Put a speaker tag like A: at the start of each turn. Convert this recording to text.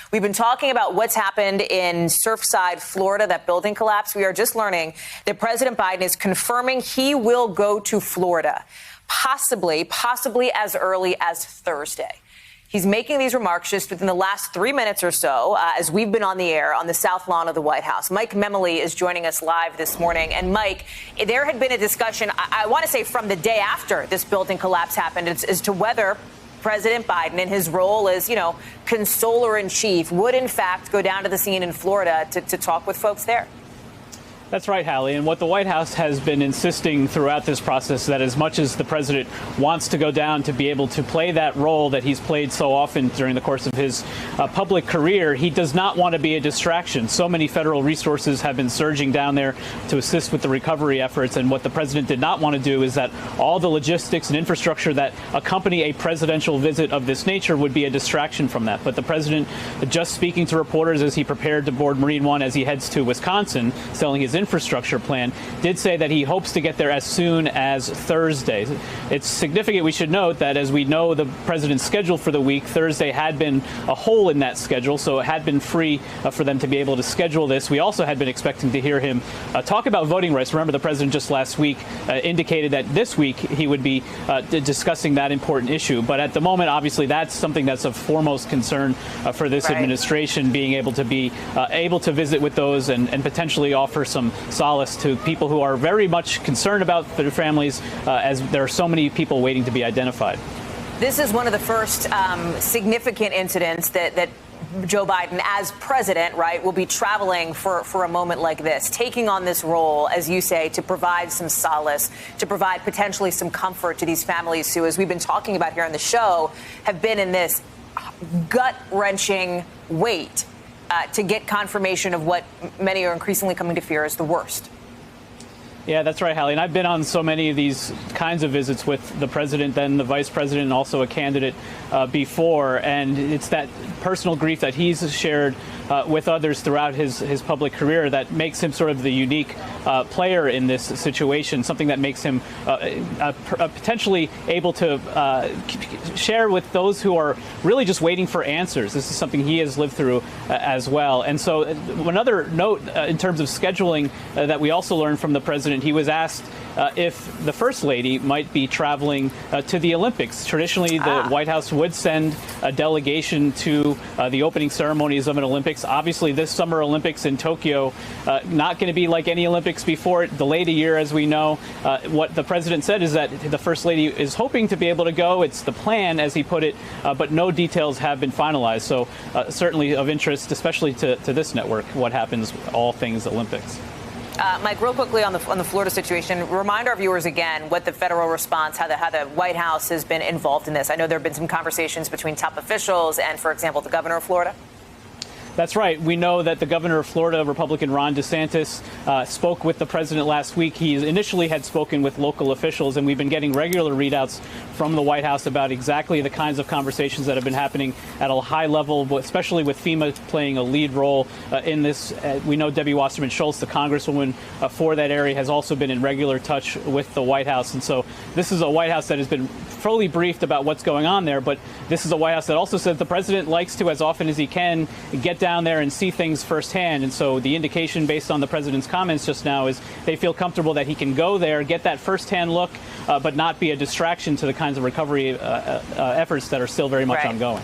A: We've been talking about what's happened in Surfside, Florida, that building collapse. We are just learning that President Biden is confirming he will go to Florida, possibly as early as Thursday. He's making these remarks just within the last 3 minutes or so as we've been on the air on the South Lawn of the White House. Mike Memoli is joining us live this morning. And Mike, there had been a discussion, I want to say from the day after this building collapse happened, as to whether President Biden, in his role as, consoler in chief, would in fact go down to the scene in Florida to talk with folks there.
B: That's right, Hallie. And what the White House has been insisting throughout this process, that as much as the president wants to go down to be able to play that role that he's played so often during the course of his public career, he does not want to be a distraction. So many federal resources have been surging down there to assist with the recovery efforts. And what the president did not want to do is that all the logistics and infrastructure that accompany a presidential visit of this nature would be a distraction from that. But the president, just speaking to reporters as he prepared to board Marine One as he heads to Wisconsin, selling his infrastructure plan, did say that he hopes to get there as soon as Thursday. It's significant, we should note, that as we know the president's schedule for the week, Thursday had been a hole in that schedule, so it had been free for them to be able to schedule this. We also had been expecting to hear him talk about voting rights. Remember, the president just last week indicated that this week he would be discussing that important issue. But at the moment, obviously, that's something that's of foremost concern for this administration, being able to be able to visit with those and potentially offer some solace to people who are very much concerned about their families, as there are so many people waiting to be identified.
A: This is one of the first significant incidents that Joe Biden, as president, will be traveling for a moment like this, taking on this role, as you say, to provide some solace, to provide potentially some comfort to these families who, as we've been talking about here on the show, have been in this gut-wrenching wait to get confirmation of what many are increasingly coming to fear is the worst.
B: Yeah, that's right, Hallie. And I've been on so many of these kinds of visits with the president, then the vice president, and also a candidate before. And it's that personal grief that he's shared with others throughout his public career that makes him sort of the unique player in this situation, something that makes him potentially able to share with those who are really just waiting for answers. This is something he has lived through as well. And so another note in terms of scheduling that we also learned from the president, he was asked if the First Lady might be traveling to the Olympics. Traditionally, the White House would send a delegation to the opening ceremonies of an Olympics. Obviously, this Summer Olympics in Tokyo, not going to be like any Olympics before it, delayed a year, as we know. What the president said is that the First Lady is hoping to be able to go. It's the plan, as he put it, but no details have been finalized. So certainly of interest, especially to this network, what happens all things Olympics.
A: Mike, real quickly on the Florida situation, remind our viewers again what the federal response, how the White House has been involved in this. I know there have been some conversations between top officials and, for example, the governor of Florida.
B: That's right. We know that the governor of Florida, Republican Ron DeSantis, spoke with the president last week. He initially had spoken with local officials, and we've been getting regular readouts from the White House about exactly the kinds of conversations that have been happening at a high level, especially with FEMA playing a lead role in this. We know Debbie Wasserman Schultz, the congresswoman for that area, has also been in regular touch with the White House. And so this is a White House that has been fully briefed about what's going on there. But this is a White House that also says the president likes to, as often as he can, get down there and see things firsthand. And so the indication based on the president's comments just now is they feel comfortable that he can go there, get that firsthand look, but not be a distraction to the kinds of recovery efforts that are still very much ongoing.